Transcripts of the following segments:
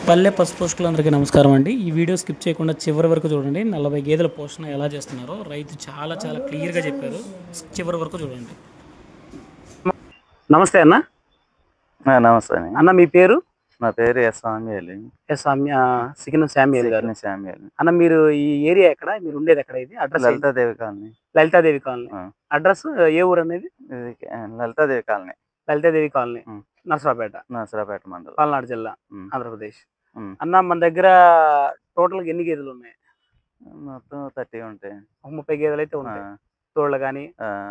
పల్లె పశుపోషకులందరికీ నమస్కారం అండి. ఈ వీడియో స్కిప్ చేయకుండా చివరి వరకు చూడండి. 40 గేదెల పోషణ ఎలా చేస్తున్నారో రైతు చాలా క్లియర్గా చెప్పారు. చివరి వరకు చూడండి. నమస్తే అన్న. నమస్తే అన్న, మీ పేరు? నా పేరు ఎస్ సామ్యుయల్. సికినం శామ్యుయల్ గారు. శామ్యుయల్. అన్న, మీరు ఈ ఏరియా ఎక్కడ? మీరు ఉండేది ఎక్కడ? ఇది address Lalithadevi colony. Lalithadevi colony. Address ఏ ఊరు అనేది? ఇది లలితాదేవి కాలనీ. లలితాదేవి కాలనీ, నర్సరాపేట మండలం, పల్నాడు జిల్లా, ఆంధ్రప్రదేశ్. అన్న మన దగ్గర టోటల్ ఎన్ని గేదెలు ఉన్నాయి? మొత్తం 30 ఉంటాయి. 30 గేదెలు అయితే ఉంటాయి. తోళ్ళ కానీ,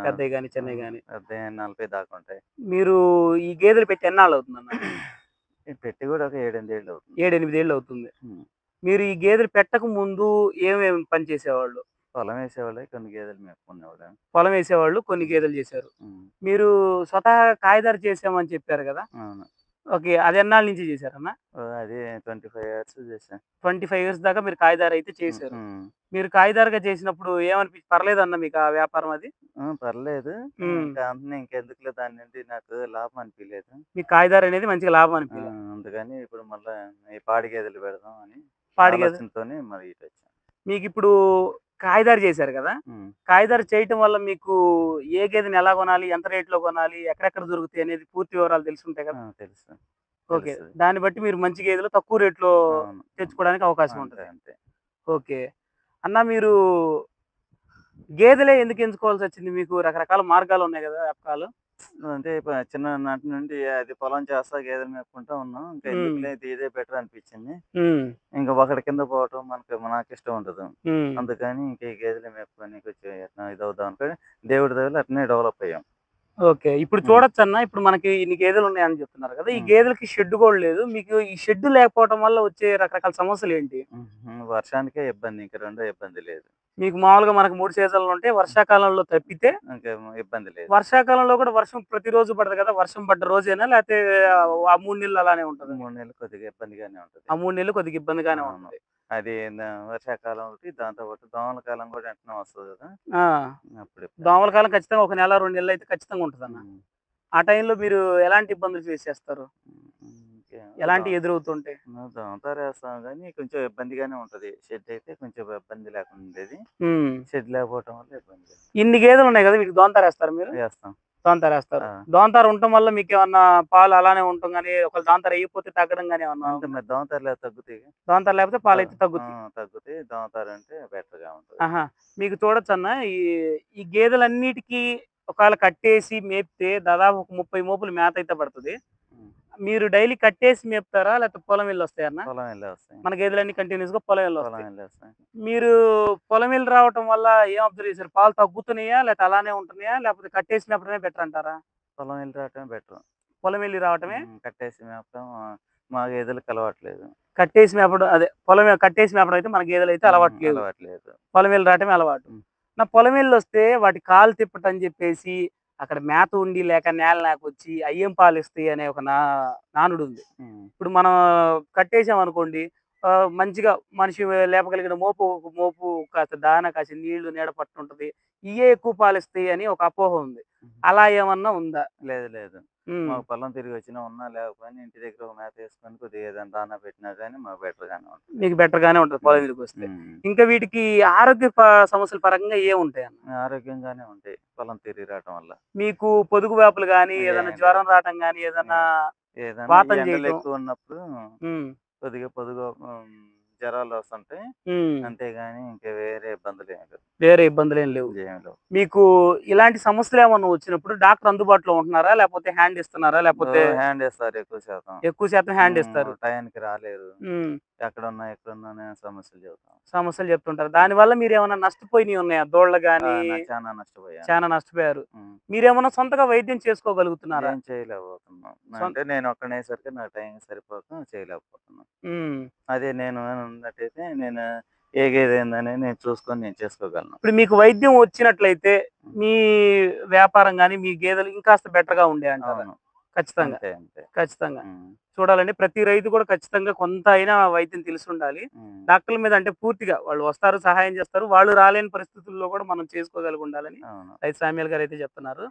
పెద్దవి కానీ, చిన్నవి కానీ. 40 దాకా ఉంటాయి. మీరు ఈ గేదెలు పెట్టి ఎన్నాళ్ళు అవుతుంది అన్న? పెట్టి కూడా ఒక 7-8 ఏళ్ళు అవుతుంది. 7-8 ఏళ్ళు అవుతుంది. మీరు ఈ గేదెలు పెట్టక ముందు ఏమేమి పని చేసేవాళ్ళు? పొలం వేసేవాళ్ళు, కొన్ని గేదెలు మేపుకునేవాళ్ళు. పొలం వేసేవాళ్ళు, కొన్ని గేదెలు చేశారు. మీరు స్వతహా కాయదారి చేసామని చెప్పారు కదా? అవును. ఓకే, అది ఎన్నాళ్ళ నుంచి చేశారన్న? అది 25 years చేశాను. 25 years దాకా మీరు కాయదారి అయితే చేశారు. మీరు కాయదారిగా చేసినప్పుడు పర్లేదన్న మీకు ఆ వ్యాపారం అది? పర్లేదు. ఇంకెందుకులే దాని నుండి నాకు లాభం అనిపించలేదు. మీకు కాయదారి అనేది మంచిగా లాభం అనిపించలేదు. అందుకని ఇప్పుడు మళ్ళీ ఈ పాడి గేదెలు పెడదాం అని పాడి గేదెలతోనే మరి ఇటు వచ్చాను. మీకు ఇప్పుడు కాయదారి చేశారు కదా? కాయదారి చేయటం వల్ల మీకు ఏ గేదెని ఎలా కొనాలి, ఎంత రేట్లో కొనాలి, ఎక్కడెక్కడ దొరుకుతాయి అనేది పూర్తి వివరాలు తెలుసుంటాయి కదా? తెలుసు. ఓకే, దాన్ని బట్టి మీరు మంచి గేదెలు తక్కువ రేట్లో తెచ్చుకోవడానికి అవకాశం ఉంటుంది. అంతే. ఓకే అన్న, మీరు గేదెలే ఎందుకు ఎంచుకోవాల్సి వచ్చింది? మీకు రకరకాల మార్గాలు ఉన్నాయి కదా వ్యాపకాలు. అంటే చిన్ననాటి నుండి అది పొలం చేస్తా గేదెలు మేపుకుంటా ఉన్నాం. ఇంకా ఎందుకులే ఇదే బెటర్ అనిపించింది. ఇంకా ఒకటి కింద పోవటం నాకు ఇష్టం ఉండదు. అందుకని ఇంక ఈ గేదెలు మేపుకొని కొంచెం ఇది అవుదాం అనుకోని దేవుడి దగ్గర అట్నే డెవలప్ అయ్యాం. ఓకే, ఇప్పుడు చూడొచ్చు అన్న, ఇప్పుడు మనకి ఇన్ని గేదెలు ఉన్నాయని చెప్తున్నారు కదా, ఈ గేదెలకి షెడ్ కూడా లేదు. మీకు ఈ షెడ్ లేకపోవడం వల్ల వచ్చే రకరకాల సమస్యలు ఏంటి? వర్షానికే ఇబ్బంది, ఇంకా రెండో ఇబ్బంది లేదు. మీకు మామూలుగా మనకు 3 సీజన్లు ఉంటాయి. వర్షాకాలంలో తప్పితే ఇంకా ఇబ్బంది లేదు. వర్షాకాలంలో కూడా వర్షం ప్రతిరోజు పడదు కదా? వర్షం పడ్డ రోజేనా, లేకపోతే ఆ 3 నెలలు అలానే ఉంటుంది? 3 నెలలు కొద్దిగా ఇబ్బందిగానే ఉంటుంది. ఆ 3 నెలలు కొద్దిగా ఇబ్బందిగానే ఉంటుంది. అది వర్షాకాలం ఒకటి, దాంతో పాటు దోమల కాలం కూడా వెంటనే వస్తుంది కదా. అప్పుడు దోమల కాలం ఖచ్చితంగా 1 నెల 2 నెలలు అయితే ఖచ్చితంగా ఉంటుంది అన్న. ఆ టైంలో మీరు ఎలాంటి ఇబ్బందులు ఫేస్ చేస్తారు? ఎలాంటి ఎదురవుతుంటే? దోమతారు వేస్తాం కానీ కొంచెం ఇబ్బందిగానే ఉంటది. షెడ్ అయితే కొంచెం ఇబ్బంది లేకుండా ఉండేది. షెడ్ లేకపోవటం వల్ల ఇబ్బంది. ఇన్ని గేదెలు ఉన్నాయి కదా, వీటికి దోమతారు వేస్తారు మీరు? వేస్తాం. దోమతారు వేస్తారు. దోమతారు ఉండటం వల్ల మీకు ఏమన్నా పాలు అలానే ఉంటాం కానీ, ఒకవేళ దోమతారు అయిపోతే తగ్గడం కానీ ఏమన్నా? దోమతారు తగ్గుతాయి. దోమతారు లేకపోతే పాలు అయితే తగ్గుతాయి. దోమతారు అంటే బెటర్ గా ఉంటుంది. మీకు చూడొచ్చు అన్న, ఈ గేదెలన్నిటికీ ఒకవేళ కట్టేసి మేపితే దాదాపు 30 మోపులు మేత అయితే పడుతుంది. మీరు డైలీ కట్టేసి మేపుతారా, లేకపోతే పొలం వెళ్ళి వస్తాయన్న? పొలం వెళ్ళి వస్తాయి. మన గేదెలన్నీ కంటిన్యూస్ గా పొలం వెళ్ళి వస్తాయి. మీరు పొలం వెళ్ళి రావటం వల్ల ఏం అబ్జర్వ్ చేశారు? పాలు తగ్గుతున్నాయా, లేకపోతే అలానే ఉంటున్నాయా, లేకపోతే కట్టేసి మేపడమే బెటర్ అంటారా? పొలం వెళ్ళి రావటమే బెటర్. పొలం వెళ్ళి రావటమే. కట్టేసి మేపడం మా గేదెలకు అలవాట్లేదు. కట్టేసి మేపడం అదే కట్టేసి మేపడం అయితే మన గేదెలు అయితే అలవాట్లేదు. పొలం వెళ్ళి రావటమే అలవాటు. నా పొలం వెళ్ళి వస్తే వాటి కాలు తిప్పటని చెప్పేసి అక్కడ మేత ఉండి లేక నేల నాకొచ్చి అయ్యం పాలు ఇస్తాయి అనే ఒక నానుడు ఉంది. ఇప్పుడు మనం కట్టేసాం అనుకోండి, మంచిగా మనిషి లేపగలిగిన మోపు కాస్త దాన కాసి నీళ్లు నీడ పట్టుంటది, ఇవే ఎక్కువ పాలు ఇస్తాయి అని ఒక అపోహ ఉంది. అలా ఏమన్నా ఉందా? లేదు. మాకు పొలం తిరిగి వచ్చినా ఉన్నా లేకపోయినా ఇంటి దగ్గర ఒక మేత వేసుకొని కొద్దిగా ఏదైనా దానా పెట్టినా కానీ మాకు బెటర్ గానే ఉంటుంది. మీకు బెటర్ గానే ఉంటుంది పొలం తిరిగి వస్తే. ఇంకా వీటికి ఆరోగ్య సమస్యల పరంగా ఏముంటాయి అన్న? ఆరోగ్యంగానే ఉంటాయి పొలం తిరిగి రావటం వల్ల. మీకు పొదుగు వ్యాపులు గానీ, ఏదైనా జ్వరం రావటం గానీ, ఏదైనా ఎక్కువ ఉన్నప్పుడు కొద్దిగా పొదుగు జ్వరాలు వస్తుంటాయి. అంతేగాని ఇంకా వేరే ఇబ్బందులు ఏం లేవు. మీకు ఇలాంటి సమస్యలు ఏమన్నా వచ్చినప్పుడు డాక్టర్ అందుబాటులో ఉంటున్నారా, లేకపోతే హ్యాండ్ ఇస్తున్నారా? లేకపోతే హ్యాండ్ ఇస్తారు. ఎక్కువ శాతం హ్యాండ్ ఇస్తారు. టయానికి రాలేరు. ఎక్కడున్నా సమస్యలు చెప్తుంటారు. దాని వల్ల మీరు ఏమైనా నష్టపోయినవి ఉన్నాయా? దోళ్ళ గానీ? చాలా నష్టపోయారు. మీరేమన్నా సొంతగా వైద్యం చేసుకోగలుగుతున్నారా? చేయలేకపోతున్నాం. అంటే నేను ఒక్కనేసరికి నా టైం సరిపోక చేయలేకపోతున్నాను. అదే నేను ఉన్నట్టయితే నేను ఏ గేదె ఏందని నేను చూసుకొని నేను చేసుకోగలను. ఇప్పుడు మీకు వైద్యం వచ్చినట్లయితే మీ వ్యాపారం గానీ, మీ గేదెలు ఇంకాస్త బెటర్ గా ఉండే అంటారు. ఖచ్చితంగా చూడాలండి. ప్రతి రైతు కూడా ఖచ్చితంగా కొంత అయినా వైద్యం తెలిసి ఉండాలి. డాక్టర్ల మీద అంటే పూర్తిగా వాళ్ళు వస్తారు, సహాయం చేస్తారు. వాళ్ళు రాలేని పరిస్థితుల్లో కూడా మనం చేసుకోగలిగి ఉండాలని రైతు సామ్యుయల్ గారు అయితే చెప్తున్నారు.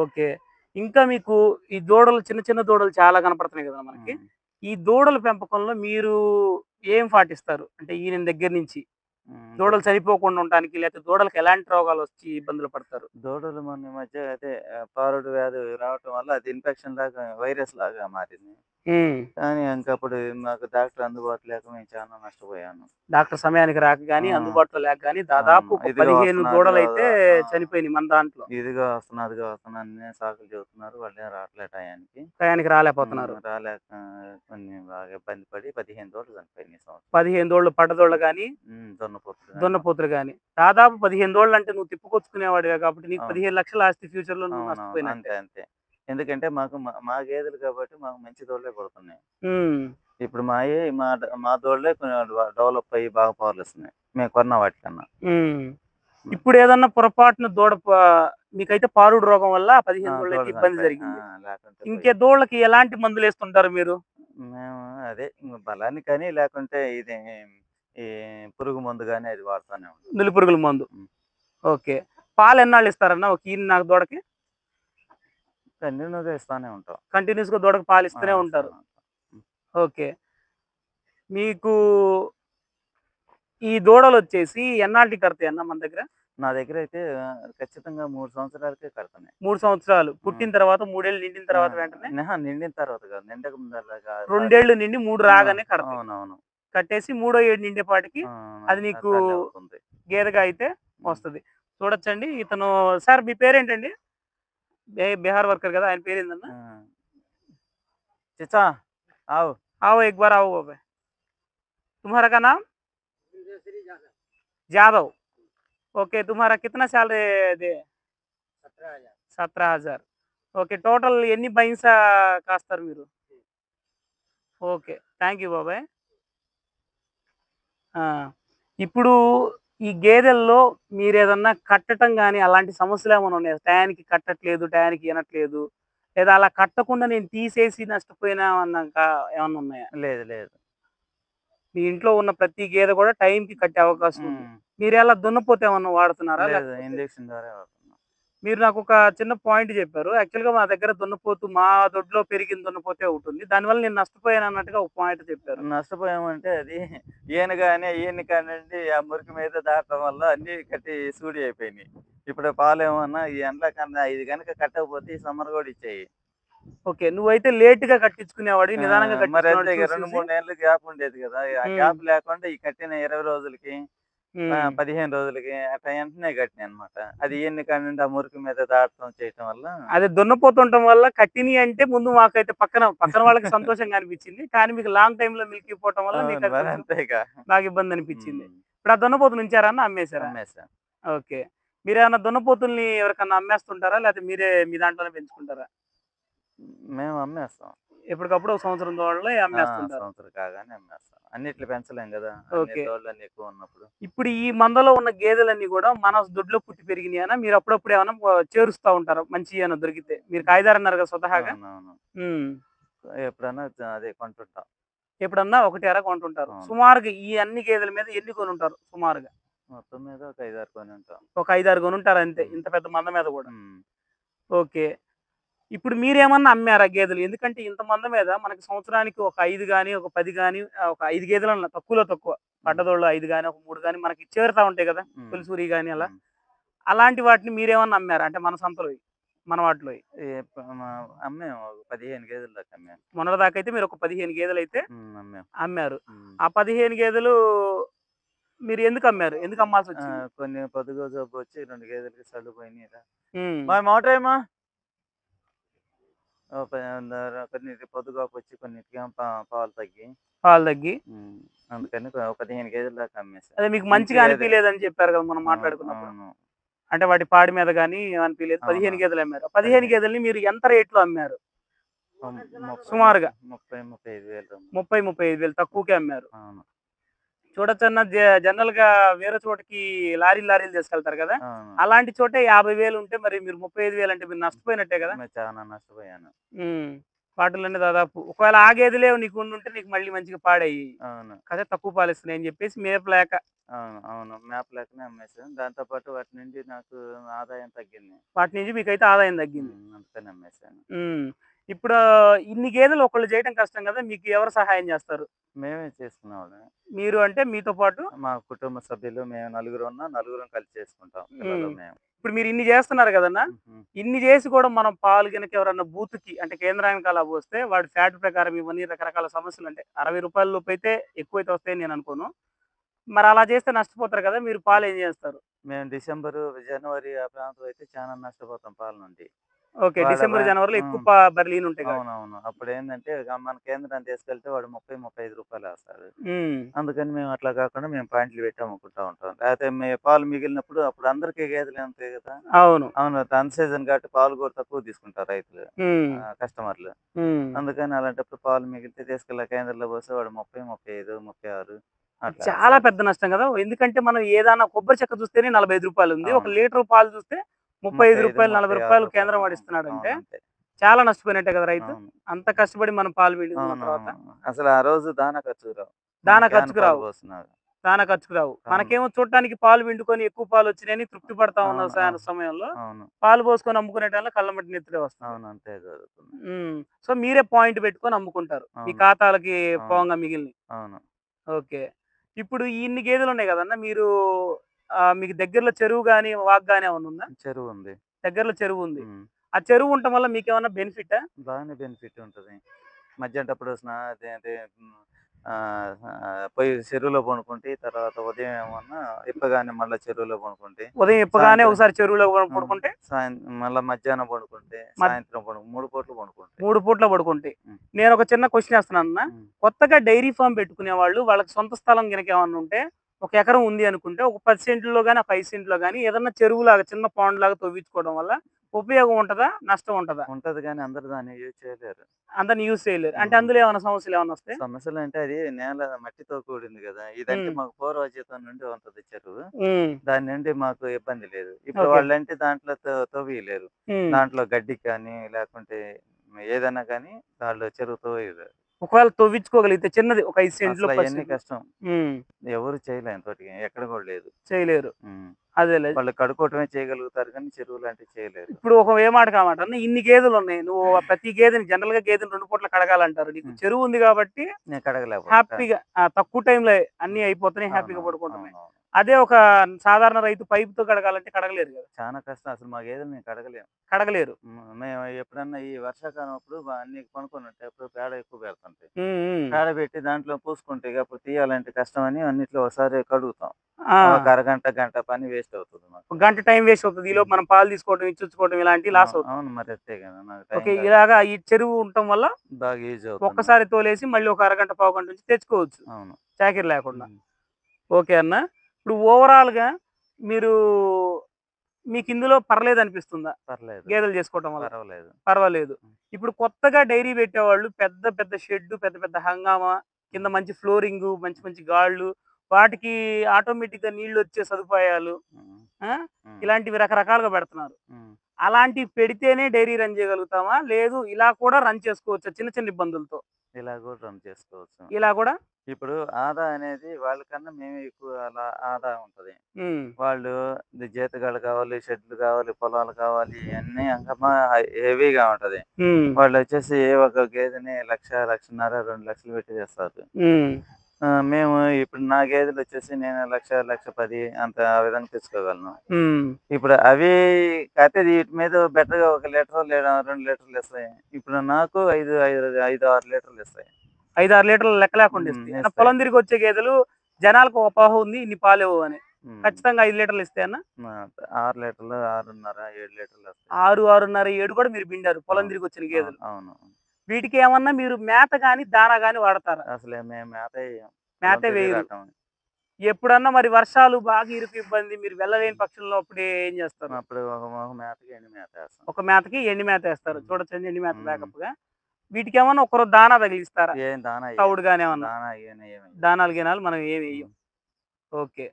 ఓకే, ఇంకా మీకు ఈ దూడలు చిన్న దూడలు చాలా కనపడుతున్నాయి కదా మనకి. ఈ దూడల పెంపకంలో మీరు ఏం పాటిస్తారు? అంటే ఈయన దగ్గర నుంచి హ్మ్. దూడలు చనిపోకుండా ఉండటానికి, లేకపోతే దూడలకి ఎలాంటి రోగాలొచ్చి ఇబ్బందులు పడతారు? దూడలు మొన్న ఈ మధ్య అదే పారుడు వ్యాధి రావటం వల్ల అది ఇన్ఫెక్షన్ లాగా వైరస్ లాగా మారింది. హ్మ్. కానీ ఇంకప్పుడు మాకు డాక్టర్ అందుబాటులో లేక మేము చాలా నష్టపోయాను. డాక్టర్ సమయానికి రాక గాని, ఆ! అందుబాటులో లేక గాని దాదాపు అవును. ఒక ఇదిగో 15 వస్తున్నా, అదిగో దూడలైతే ఆ! చనిపోయినాయి మన దాంట్లో. ఇదిగో వస్తున్నా, అదిగో వస్తున్నా అన్ని సాకులు చెబుతున్నారు. వాళ్ళేం రావట్లే టయానికి. టయానికి రాలేకపోతున్నారు. రాలేక కొన్ని బాగా ఇబ్బంది పడి 15 దూడలు చనిపోయినాయి ఈ సంవత్సరం. 15 దూడలు పడ్డదూడలు గాని, దున్నపోతులు గాని మొత్తం. దున్నపోతులు గాని. దాదాపు 15 దూడలంటే నువ్వు తిప్పుకొచ్చుకునేవాడివే కాబట్టి నీకు అవును. 15,00,000 ఆస్తి ఫ్యూచర్‌లో నువ్వు అవునవును. నష్టపోయినట్టే. అంతే, అంతే. ఎందుకంటే మాకు మా గేదెలు కాబట్టి మాకు మంచి దూడలే పడుతున్నాయి. హ్మ్. ఇప్పుడు మా దూడలే కొంచెం డెవలప్ అయ్యి బాగా పాలిస్తున్నాయి. మేము కొన్న వాటికన్నా. హ్మ్. హ్మ్. ఇప్పుడేదన్నా పొరపాటున దూడ మీకైతే పారుడు రోగం వల్ల 15 దూడలైతే దూడలు ఇబ్బంది చనిపోయాయి. జరిగింది. లేకుంటే ఇంకే దూడలకి ఎలాంటి మందులేస్తుంటారు మీరు? మేము అదే బలానికి కానీ లేకుంటే ఇది ఈ పురుగు మందు గాని అది వాడుతూనే ఉంటాం. నులిపురుగుల మందు. హ్మ్. ఓకే. పాలెన్నాళ్ళు ఇస్తారన్న ఒక ఈన దూడకి? కంటిన్యూగా ఇస్తానే ఉంటాం. కంటిన్యూస్‌గా దూడకి పాలిస్తూనే ఉంటారు. ఇస్తానే ఉంటాం. హ్మ్. ఓకే. మీకు ఈ దూడలొచ్చేసి ఎన్నాళ్ళకి కడతాయన్న మన దగ్గర? నా దగ్గరైతే ఖచ్చితంగా 3 సంవత్సరాలకే కడతన్నాయి. 3 సంవత్సరాలు. హ్మ్. పుట్టిన తర్వాత 3 ఏళ్ళు నిండిన ఆ! తర్వాత వెంటనే నిండిన తర్వాత కాదు. నిండక ముందల 2 ఏళ్ళు నిండి 3 ఆ! రాగానే కడతాయి. అవునవును. కట్టేసి మూడో ఏడు నిండేపాటికి ఆ! అది నీకు తల్లి అవుతుంది. గేదెగా అయితే హ్మ్. వస్తది. చూడొచ్చండి ఇతను సార్ మీ పేరేంటండి? బిహార్ వర్కర్ గదా! ఆయన పేరేందన్న? ఆ! చిచ్చా आओ आओ एक बार आओ बे तुम्हारा क्या नाम? जादव। ओके तुम्हारा कितना सैलरी दे? 17,000 ఓకే. టోటల్ ఎన్ని బైన్స్ కాస్తారు మీరు? ఓకే. థాంక్ యూ బాబాయ్. ఆ! ఇప్పుడు ఈ గేదెల్లో మీరేదన్నా కట్టటం గాని, అలాంటి సమస్యలేమన్నా ఉన్నాయా? టయానికి కట్టట్లేదు, టయానికి ఇనట్లేదు. లేదా అలా కట్టకుండా నేను తీసేసి నష్టపోయినా అన్నాక ఏమన్నా ఉన్నాయా? లేదు, లేదు. మీ ఇంట్లో ఉన్న ప్రతి గేదె కూడా టైంకి కట్టే అవకాశం ఉంది. హ్మ్. మీరెలా దున్నపోతు ఏమన్నా వాడుతున్నారా? లేదు. లేకపోతే ఇంజెక్షన్ ద్వారా వాడుతున్నాం. మీరు నాకొక చిన్న పాయింట్ చెప్పారు. యాక్చువల్‌గా మా దగ్గర దున్నపోతు మా దొడ్లో పెరిగిన దున్నపోతే ఒకటుంది. దానివల్ల నేను నష్టపోయానన్నట్టుగా ఒక పాయింట్ చెప్పారు. నష్టపోయామంటే అది ఈయన కానిండి ఆ మురికి మీద దాటడం వల్ల అన్నీ కట్టి సూడి అయిపోయినాయి. ఇప్పుడు పాలేమన్నా ఈ ఎండ్ల కన్నా ఇది గనక కట్టకపోతే ఈ సమ్మర్ గూడా ఇచ్చేయి. ఓకే. నువ్వైతే లేట్‌గా కట్టించుకునేవాడివి. నిదానంగా మరి అంతే కట్టించుకునేవాడిని ఇక 2, చూసేసి 3 నెలలు గ్యాప్ ఉండేది గదా! ఆ హ్మ్. గ్యాప్ లేకుండా ఈ కట్టిన 20 రోజులకి హ్మ్. 15 రోజులకి అట్లా వెంటనే కట్టినాయనమాట. అది ఈయన కానిండి ఆ మురికి మీద దాటడం చేయటం వల్ల అదే దున్నపోతుండటం వల్ల కట్టినియి అంటే ముందు మాకైతే పక్కన పక్కన వాళ్ళకి సంతోషంగా అనిపించింది. కానీ మీకు లాంగ్ టైమ్‌లో మిల్క్ ఇవ్వపోవటం వల్ల అవును. మీకది మరి కొంచెం అంతేగా. బాగా ఇబ్బందనిపించింది. హ్మ్. ఇప్పుడు ఆ దున్నపోతుని ఉంచారా అన్న? అమ్మేసారా? అమ్మేసాం. ఓకే. మీరేమన్నా దున్నపోతుల్ని ఎవరికన్నా అమ్మేస్తుంటారా? లేకపోతే మీరే మీ దాంట్లోనే పెంచుకుంటారా? మేము అమ్మేస్తాం. ఎప్పటికప్పుడు ఒక సంవత్సరం దూడలు అమ్మేస్తుంటారు. సంవత్సరం కాగానే అమ్మేస్తాం. అన్నిట్లో పెంచలేం గదా! అన్ని ఓకే. దూడలన్నీ ఎక్కువున్నప్పుడు. ఇప్పుడు ఈ మందలో ఉన్న గేదెలన్నీ గూడా మన దొడ్లో పుట్టి పెరిగినియేనా? మీరు అప్పుడప్పుడు ఏమన్నా చేరుస్తా ఉంటారా? మంచియేమన్నా దొరికితే? మీరు కాయదారన్నారు కదా స్వతహాగా? అవునవును. హ్మ్. ఎప్పుడన్నా అదే కొంటుంటాం. ఎప్పుడన్నా ఒకటి అర కొంటుంటారు. అవును. సుమారుగా ఈ అన్ని గేదెల మీద ఎన్ని కొనుంటారు సుమారుగా? మొత్తం మీద ఒక 5, 6 కొనుంటాం. ఒక 5, 6 కొనుంటారు అంతే. హ్మ్. ఇంత పెద్ద మంద మీద గూడా. హ్మ్. ఓకే. ఇప్పుడు మీరేమన్నా అమ్మారా గేదెలు? ఎందుకంటే ఇంత మంద మీద మనకి సంవత్సరానికి ఒక 5 గాని, ఒక 10 గాని ఒక 5 గేదెలన్నా తక్కువలో తక్కువ. హ్మ్. పడ్డదోళ్ళు 5 గాని, ఒక 3 గాని మనకి చేరుతా ఉంటాయి గదా! హ్మ్. తొలిసూరి గాని అలా. హ్మ్. అలాంటి వాటిని మీరేమన్నా అమ్మారా? అంటే మన సంతలోయి. మన వాటిలోయి. ఈ ప మా అమ్మాము ఒక 15 గేదెల దాకా అమ్మాము. మొన్నటిదాకైతే మీరొక 15 గేదెలైతే అమ్మాము. అమ్మారు. హ్మ్. ఆ 15 గేదెలు మీరు ఎందుకమ్మారు? ఎందుకు అమ్మాల్సొచ్చింది? కొన్ని పొదుగు జబ్బొచ్చి 2 గేదెలకి సళ్ళు పోయినాయిరా. హ్మ్. మోటరేయమ్మా. ఓ ప కొన్నిటికి పొద్దుగాకొచ్చి కొన్నిటికేమో పాలు తగ్గి పాలు తగ్గి. హ్మ్. అందుకని ఒక 15 గేదెల దాకా అమ్మేసా. అదే మీకు మంచి మంచిగా గేదె. అనిపియలేదని చెప్పారు కదా! మనం అవును. మాట్లాడుకున్నప్పుడు. అవును. అంటే వాటి పాడి మీద గాని అనిపియలేదు. 15 అవునవును. గేదెలు అమ్మారు. 15 15 గేదెల్ని మీరు ఎంత రేట్‌లో అమ్మారు? 30, సుమారుగా 35,000. 30, 35,000 తక్కువకే అమ్మారు. అవును. చూడొచ్చన్న జనరల్‌గా వేరే చోటకి లారీలు తీసుకెళ్తారు కదా! అవును. అలాంటి చోటే 50,000 ఉంటే మరి మీరు 35,000 అంటే మీరు నష్టపోయినట్టే కదా! నేను చాలా నష్టపోయాను. హ్మ్. వాటిలోనే దాదాపు ఒకవేళ ఆ గేదెలే నీకు ఉండుంటే నీకు మళ్ళీ మంచిగా పాడయ్యేయి. అవును. కాకపోతే తక్కువ పాలిస్తున్నాయని చెప్పేసి మేపలేక అవును. అవును. మేపలేకనే అమ్మేసాను. దాంతో పాటు వాటి నుండి నాకు ఆదాయం తగ్గింది. వాటి నుంచి మీకైతే ఆదాయం తగ్గింది. అందుకని అమ్మేసాను. హ్మ్. ఇప్పుడు ఇన్ని గేదెలు ఒకళ్ళు చేయడం కష్టం కదా! మీకు ఎవరు సహాయం చేస్తారు? మేమే చేసుకునేవాళ్ళం. మీరు అంటే మీతో పాటు మా కుటుంబ సభ్యులు మేము నలుగురం కలిసి చేసుకుంటాం. పిల్లలు హ్మ్. మేము. ఇప్పుడు మీరు ఇన్ని చేస్తున్నారు కదన్నా! హుహు. ఇన్ని చేసి కూడా మనం పాలు గనక ఎవరన్నా బూత్‌కి అంటే కేంద్రానికి అలా పోస్తే వాడు ఫ్యాట్ ప్రకారం ఇవన్నీ రకరకాల సమస్యలు అంటే రూ. 60 లోపైతే ఎక్కువైతే వస్తాయని నేను అనుకోను. మరి అలా చేస్తే నష్టపోతారు కదా! మీరు పాలు ఏం చేస్తారు? మేము డిసెంబరు, జనవరి ఆ ప్రాంతం అయితే చాలా నష్టపోతాం పాల నుండి. ఓకే. వాళ్ళ డిసెంబర్, జనవరిలో ఎక్కువ హ్మ్. బర్రెలీనుంటాయి కాబట్టి. అవునవును. అప్పుడేందంటే మన కేంద్రాన్ని తీసుకెళ్తే వాడు రూ. 30, 35 ఏస్తాడు. హ్మ్. అందుకని మేము అట్లా కాకుండా మేము పాయింట్లు పెట్టి అమ్ముకుంటా ఉంటాం. లేకపోతే పాలు మిగిలినప్పుడు అప్పుడు అందరికీ గేదెలే ఉంటాయి కదా! అవును. అవును. అన్ సీజన్ కాబట్టి పాలు కూడా తక్కువ తీసుకుంటారు రైతులు. హ్మ్. కస్టమర్లు. హ్మ్. అందుకని అలాంటప్పుడు పాలు మిగిలితే తీసుకెళ్ళి కేంద్రంలో పోస్తే వాడు 30, 35, 36 అట్లా చాలా ఏస్తాడు. పెద్ద నష్టం కదా! ఎందుకంటే మనం ఏదన్నా కొబ్బరి చెక్క చూస్తేనే రూ. 45 ఉంది. ఒక అవును. లీటర్ పాలు చూస్తే రూ. 35, 35, రూ. 40 36 కేంద్రం అవును. వాడిస్తున్నాడంటే అవును. అంతే. చాలా నష్టపోయినట్టే కదా రైతు. అవును. అంత కష్టపడి మనం పాలు పిండుకున్న తర్వాత అవునవును. అసలు ఆ రోజు దానా ఖర్చుకు రావు. మన దానా క్యాన్ ఖర్చుకు పాలు రావు. పోస్తున్నారు. దానా ఖర్చుకు రావు. అవును. మనకేమో చూడటానికి పాలు పిండుకొని ఎక్కువ పాలొచ్చినాయని తృప్తి పడతా ఉన్న అవును. అవును. సమయంలో అవును. పాలు పోసుకొని అమ్ముకునే టైంలో కళ్ళమ్మట నెత్తురే వస్తది. అవును. అంతే జరుగుతుంది. హ్మ్. సో, మీరే పాయింట్ పెట్టుకొని అమ్ముకుంటారు. మీ అవును. ఖాతాలకి అవును. పోంగా మిగిలినయి. అవును. ఓకే. ఇప్పుడు ఇన్ని గేదెలున్నాయి గదన్నా! మీరు మీకు దగ్గరలో చెరువు గాని, వాగు గాని ఏమన్నా ఉందా? చెరువుంది. దగ్గరలో చెరువుంది. హ్మ్. ఆ చెరువు ఉండటం వల్ల మీకేమన్నా బెనిఫిటా? బాగానే బెనిఫిట్ ఉంటది. మధ్యాహ్నటప్పుడు అదే పోయి చెరువులో పనుకుంటే, తర్వాత ఉదయం ఏమన్నా ఇప్పగానే మళ్ళా చెరువులో పనుకుంటే, ఉదయం ఇప్పగానే సాయంత్రం ఒకసారి చెరువులో హ్మ్. పడుకుంటే మళ్ళా మధ్యాహ్నం పనుకుంటే, మద్ సాయంత్రం 3 పూటలు పనుకుంటాయి. 3 పూట్ల పడుకుంటాయి. హ్మ్. నేనొక చిన్న క్వెషన్ ఏస్తున్నానన్న. హ్మ్. కొత్తగా డైరీ ఫార్మ్ పెట్టుకునేవాళ్ళు వాళ్ళకి సొంత స్థలం గనక ఏమన్నా ఉంటే, ఒక ఎకరం ఉంది అనుకుంటే, ఒక 10 సెంట్‌లో గాని, ఒక 5 సెంట్‌లో గాని ఏదన్నా చెరువులాగా చిన్న పాండ్‌లాగా తవ్వించుకోవడం వల్ల ఉపయోగం ఉంటదా? నష్టం ఉంటదా? ఉంటది గానీ అందరూ దాన్ని యూజ్ చేయలేరు. అందరిని యూజ్ చేయలేరు. అంటే హ్మ్. అందులో ఏమన్నా సమస్యలేమన్నా వస్తాయా? సమస్యలంటే అది నేల మట్టితో కూడింది గదా! ఇదంటే హ్మ్. మాకు పూర్వజీతం నుండి ఉంటది చెరువు. హ్మ్. దాని నుండి మాకు ఇబ్బంది లేదు. ఇప్పుడు ఓకే. వాళ్ళంటే దాంట్లో తవ్వియలేరు. హ్మ్. దాంట్లో గడ్డి కానీ, లేకుంటే ఏదైనా గానీ దాంట్లో చెరువు తవ్వియలేరు. ఒకవేళ తవ్వించుకోగలిగితే చిన్నది ఒక 5 సెంట్లు, అసలు 10 అయన్నీ సెంట్లు. కష్టం. హ్మ్. ఎవరు చేయలే ఇంతవరకి. ఎక్కడ గూడా లేదు. చేయలేరు. హ్మ్. అదేలే. వాళ్ళు కడుక్కోవటమే చేయగలుగుతారు గానీ చెరువులాంటివి చేయలేరు. ఇప్పుడు ఒక ఏ మాట కామాట అన్న ఇన్ని గేదెలున్నాయి. నువ్వు ప్రతి గేదెని జనరల్‌గా గేదెని 2 పూటలు కడగాలంటారు. నీకు హ్మ్. చెరువు ఉంది కాబట్టి నేను కడగలేకపోతా. హ్యాపీగా తక్కువ టైంలో అన్నీ హ్మ్. అయిపోతున్నాయి. హ్యాపీగా అవునవును. పడుకోవటమే. అవునవును. అదే ఒక సాధారణ రైతు పైప్‌తో కడగాలంటే కడగలేరు గదా! చానా కష్టం. అసలు మా గేదెలు మేము కడగలేము. కడగలేరు. మేము ఎప్పుడన్నా ఈ వర్షాకాలం అప్పుడు అన్నీ కొనుక్కొనుంటాయి. అప్పుడు పేడ ఎక్కువ పెడుతుంటాయి. హ్మ్. హ్మ్. పేడ పెట్టి దాంట్లో పూసుకుంటే ఇగ అప్పుడు తీయాలంటే కష్టమని అన్నిట్లో ఒకసారి కడుగుతాం. ఒక ఆ! అరగంట, గంట పని వేస్ట్ అవుతది ఒక మాకు. గంట టైం వేస్ట్ అవుతది. ఈలోపు హ్మ్. మనం పాలు తీసుకోవడం, ఇచ్చుచ్చుకోవడం ఇలాంటివి లాస్ అవుతాం. అవును. మరి అంతే కదా! నాకు టైం ఓకే. కాదు. ఇలాగా ఈ చెరువు ఉండటం వల్ల బాగా యూజ్ అవుతుంది మాకు. ఒక్కసారి తోలేసి మళ్ళీ ఒక అరగంట, పావుగంట నుంచి తెచ్చుకోవచ్చు. అవును. చాకిరీ లేకుండా. హ్మ్. ఓకే అన్న. ఇప్పుడు ఓవరాల్‌గా మీరు మీకిందులో పర్లేదనిపిస్తుందా? పర్లేదు. గేదెలు చేసుకోవటం వల్ల? పర్వాలేదు. పర్వాలేదు. హ్మ్. ఇప్పుడు కొత్తగా డైరీ పెట్టేవాళ్ళు పెద్ద పెద్ద షెడ్డు, పెద్ద పెద్ద హంగామా, కింద హ్మ్. మంచి ఫ్లోరింగు, మంచి మంచి గాళ్ళు, వాటికి ఆటోమేటిక్‌గా నీళ్లొచ్చే సదుపాయాలు హ్మ్. ఆ! హ్మ్. ఇలాంటివి రకరకాలుగా పెడుతున్నారు. హ్మ్. అలాంటివి పెడితేనే డైరీ రన్ చేయగలుగుతామా? లేదు ఇలా కూడా రన్ చేసుకోవచ్చా చిన్న చిన్న ఇబ్బందులతో? ఇలా కూడా రన్ చేసుకోవచ్చు. ఇలా కూడా ఇప్పుడు ఆదా అనేది వాళ్ళకన్నా మేమే ఎక్కువ అలా ఆదా ఉంటది. హ్మ్. వాళ్ళు జీతగాళ్ళు కావాలి, షెడ్‌లు కావాలి, పొలాలు కావాలి ఇయన్నీ హంగామా హెవీగా ఉంటది. హ్మ్. వాళ్ళొచ్చేసి ఏ ఒక గేదెని 1,00,000, 1,50,000, 2,00,000 పెట్టి తెస్తారు. హ్మ్. మేము ఇప్పుడు నా గేదెలొచ్చేసి నేను 1,00,000, 1,10,000 అంత ఆ విధంగా తెచ్చుకోగలను. హ్మ్. ఇప్పుడు అవి కాతే వీటి మీద బెటర్‌గా 1 లీటరో లేదా 2 లీటర్లు ఇస్తాయి. ఇప్పుడు నాకు 5, 6 లీటర్లు ఇస్తాయి. 5, 6 లీటర్ల లెక్క లేకుండా ఇస్తాయి. అన్న ఇస్తాయి. పొలం తిరిగి వచ్చే గేదెలు జనాలకు ఒక అపోహ ఉంది ఇన్ని పాలివ్వవు అని. హ్మ్. ఖచ్చితంగా 5 లీటర్లు ఇస్తాయన్న? ఆ! 6 లీటర్లు, 6:30, 7 లీటర్లొస్తాయి. 6, 6:30, 7 కూడా మీరు పిండారు పొలం అవును. తిరిగి వచ్చిన అవును. గేదెలు. అవును. వీటికి ఏమన్నా మీరు మేత గాని, దానా గాని వాడతారా? అసలే మేము మేత ఎయ్యం. పొలం మేతే తిరిగి వేయరు. రావటమే. ఎప్పుడన్నా మరి వర్షాలు బాగా ఇరుకు ఇబ్బంది మీరు వెళ్ళలేని పక్షంలో అప్పుడు ఏం చేస్తారు? అప్పుడు ఒక మేతకి ఎండు మేతేస్తాం. ఒక మేతకి ఎండి మేత ఏస్తారు. హ్మ్. చూడొచ్చండి ఎండి మేత హ్మ్. బ్యాకప్‌గా. వీటికేమన్నా ఒకరోజు దానా తగిలిస్తారా? ఏం దానా ఎయ్యం. తవుడు గాని ఏమన్నా? దానా ఇయన్నీ ఏమెయ్యం. దానాలు గినాలు మనం ఏమి ఎయ్యం. హ్మ్. ఓకే.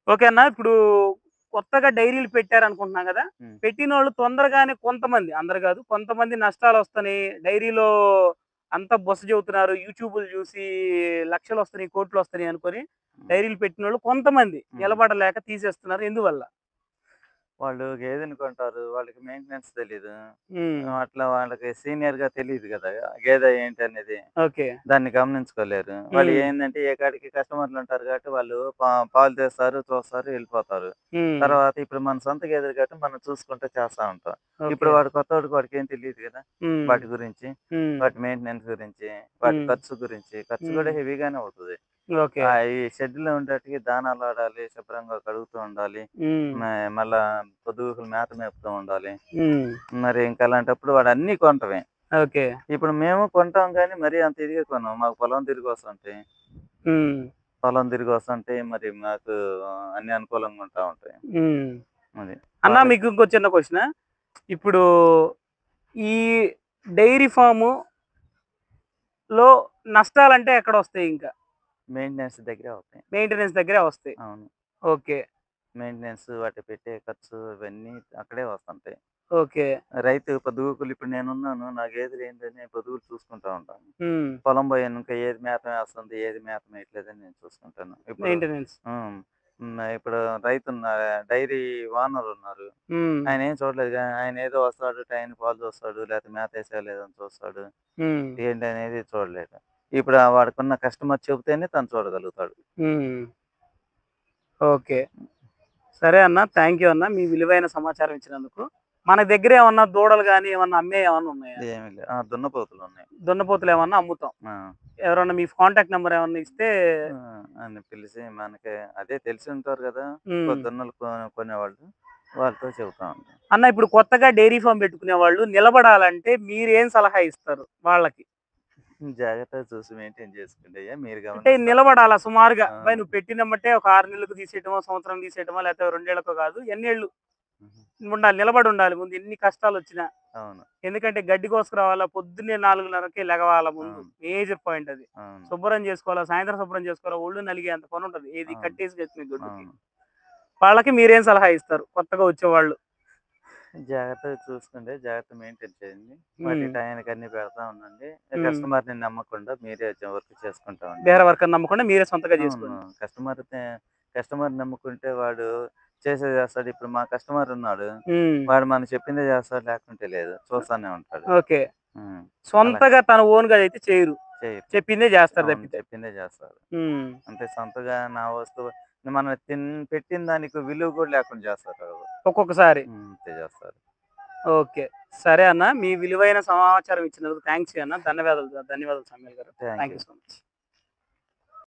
ఓకే అన్న. ఇప్పుడు కొత్తగా డైరీలు పెట్టారనుకుంటున్నాం గదా! హ్మ్. పెట్టినోళ్ళు తొందరగానే కొంతమంది, అందరు గాదు. కొంతమంది నష్టాలొస్తున్నాయి. డైరీలో అంతా బొస చెబుతున్నారు. యూట్యూబులు జూసి లక్షలొస్తున్నాయి, కోట్లొస్తున్నాయి అనుకోని హ్మ్. డైరీలు పెట్టినోళ్ళు కొంతమంది హ్మ్. నిలబడలేక తీసేస్తున్నారు. ఎందువల్ల? వాళ్ళు గేదెని కొంటారు. వాళ్ళకి మెయింటెనెన్స్ తెలీదు. హ్మ్. అట్లా వాళ్ళకి సీనియర్‌గా తెలీదు గదా! గేదె ఏంటనేది. ఓకే. దాన్ని గమనించుకోలేరు. వాళ్ళు హ్మ్. ఏందంటే ఏ కాడికి కస్టమర్లుంటారు కాబట్టి వాళ్ళు పాలు తెస్తారు, చూస్తారు, ఎళ్ళిపోతారు. హ్మ్. తర్వాత ఇప్పుడు మన సొంత గేదెలు కాబట్టి మనం చూసుకుంటూ చేస్తా ఉంటాం. ఇప్పుడు ఓకే. వాడు కొత్తోడికి వాడికేం తెలీదు గదా! హ్మ్. వాటి గురించి, హ్మ్. వాటి మెయింటెనెన్స్ గురించి, వాటి హ్మ్. ఖర్చు గురించి. ఖర్చు హ్మ్. కూడా హెవీగానే అవుతది. ఓకే. ఈ షెడ్‌లో ఉండేటివి దానాలు వాడాలి, శుభ్రంగా కడుగుతూ ఉండాలి. హ్మ్. మళ్ళా పొద్దుగూకులు మేత మేపుతూ ఉండాలి. హ్మ్. మరి ఇంక అలాంటప్పుడు వాడు అన్నీ కొంటమే. ఓకే. ఇప్పుడు మేము కొంటాం గానీ, మరీ అంత ఇదిగా కొనం. మాకు పొలం తిరిగొస్తుంటాయి. హ్మ్. పొలం తిరిగొస్తుంటాయి. మరి మాకు అన్నీ అనుకూలంగా ఉంటా ఉంటాయి. హ్మ్. అది. అన్న వాళ్ళకి మీకు ఇంకో చిన్న క్వెషను. ఇప్పుడు ఈ డైరీ ఫార్మ్‌లో నష్టాలంటే ఎక్కడొస్తాయి ఇంకా? మెయింటెనెన్స్ దగ్గరే అవుతాయి. మెయింటెనెన్స్ దగ్గరే వస్తాయి. అవును. ఓకే. మెయింటెనెన్స్ వాటి పెట్టే ఖర్చు ఇవన్నీ అక్కడే వస్తుంటాయి. ఓకే. రైతు పొద్దుగూకులు ఇప్పుడు నేనున్నాను. నా గేదెలు ఏంటని పొద్దుగూకులు చూసుకుంటా ఉంటాను. హ్మ్. పొలం పోయానంక ఏది మేత మేస్తుంది, ఏది మేత మేయట్లేదని నేను చూసుకుంటాను. ఇప్పుడు మెయింటెనెన్స్. హ్మ్. ఇప్పుడు రైతున్నారు, డైరీ ఓనరున్నారు. హ్మ్. ఆయనేం చూడలేదు గానీ, ఆయనేదో వస్తాడు, టయానికి పాలు చూస్తాడు, లేకపోతే మేతేసావా లేదా అని చూస్తాడు. హ్మ్. ఏంటనేది చూడలేడు. ఇప్పుడు వాడికున్న కస్టమర్ చెబితేనే తను చూడగలుగుతాడు. హ్మ్. ఓకే. సరే అన్న. థాంక్ యూ అన్న. మీ విలువైన సమాచారం ఇచ్చినందుకు. మన దగ్గర ఏమన్నా దూడలు గాని, ఏమన్నా అమ్మేయి ఏమన్నా ఉన్నాయా? ఏమి లే దున్నపోతులున్నాయి. దున్నపోతులేమన్నా అమ్ముతాం. ఆ! ఎవరన్నా మీ కాంటాక్ట్ నంబర్ ఏమన్నా ఇస్తే ఆ! అని పిలిసి మనకి అదే తెలిసి ఉంటారు గదా! హ్మ్. దున్నలు కొనేవాళ్ళు. వాళ్ళతో చెబుతా ఉంటాం. అన్న ఇప్పుడు కొత్తగా డైరీ ఫార్మ్ పెట్టుకునే వాళ్ళు నిలబడాలంటే మీరేం సలహా ఇస్తారు వాళ్ళకి? జాగ్రత్తగా చూసి మెయింటైన్ చేసుకోండయ్యా. మీరు అంటే గమనిస్తా నిలబడాలా సుమారుగా. ఆ! నువ్వు పెట్టినెమ్మటే ఒక 6 నెలలకు తీసేయటమో, సంవత్సరం తీసేయటమో, లేకపోతే 2 ఏళ్లకో కాదు. ఎన్నేళ్ళు హుహు. ఉండాలి, నిలబడి ఉండాలి ముందు ఎన్ని కష్టాలొచ్చినా. అవును. ఎందుకంటే గడ్డి కోసుకురావాలా, పొద్దున్నే 4:30కే లెగవాలా ముందు. అవును. మేజర్ పాయింట్ అది. అవును. శుభ్రం చేసుకోవాలా, సాయంత్రం శుభ్రం చేసుకోవాలా, ఒళ్ళు నలిగేంత పనుంటది. ఏది అవును. కట్టేసి కట్టిన గొడ్డుకి. అవును. వాళ్ళకి మీరేం సలహా ఇస్తారు కొత్తగా వచ్చేవాళ్ళు? జాగ్రత్తగా చూసుకోండి. జాగ్రత్తగా మెయింటైన్ చేయండి. వాటి హ్మ్. టయానికి అన్నీ పెడతా ఉండండి. హ్మ్. కస్టమర్‌ని నమ్మకుండా మీరే వర్క్ చేసుకుంటా వేరే ఉండండి. వర్కర్‌ని నమ్మకుండా మీరే సొంతగా అవును. చేసుకోండి. కస్టమర్‌ని నమ్ముకుంటే వాడు చేసేది చేస్తాడు. ఇప్పుడు మా కస్టమర్ ఉన్నాడు. హ్మ్. వాడు మనం చెప్పిందే చేస్తాడు. లేకుంటే లేదు. చూస్తానే ఉంటాడు. ఓకే. హ్మ్. అలా సొంతగా తన ఓన్‌గా అయితే చేయరు. చేయరు. చెప్పిందే చేస్తారు అవును. తప్పితే. చెప్పిందే చేస్తారు. హ్మ్. అంటే సొంతగా నా వస్తువు మనం పెట్టిన దానికి విలువ కూడా లేకుండా చేస్తారు. ఒక్కొక్కసారి. అంతే చేస్తారు. ఓకే. సరే అన్న. మీ విలువైన సమాచారం ఇచ్చినందుకు థాంక్స్ అన్న. ధన్యవాదాలు ధన్యవాదాలు సమీర్ గారు. Thank thank you. You so much.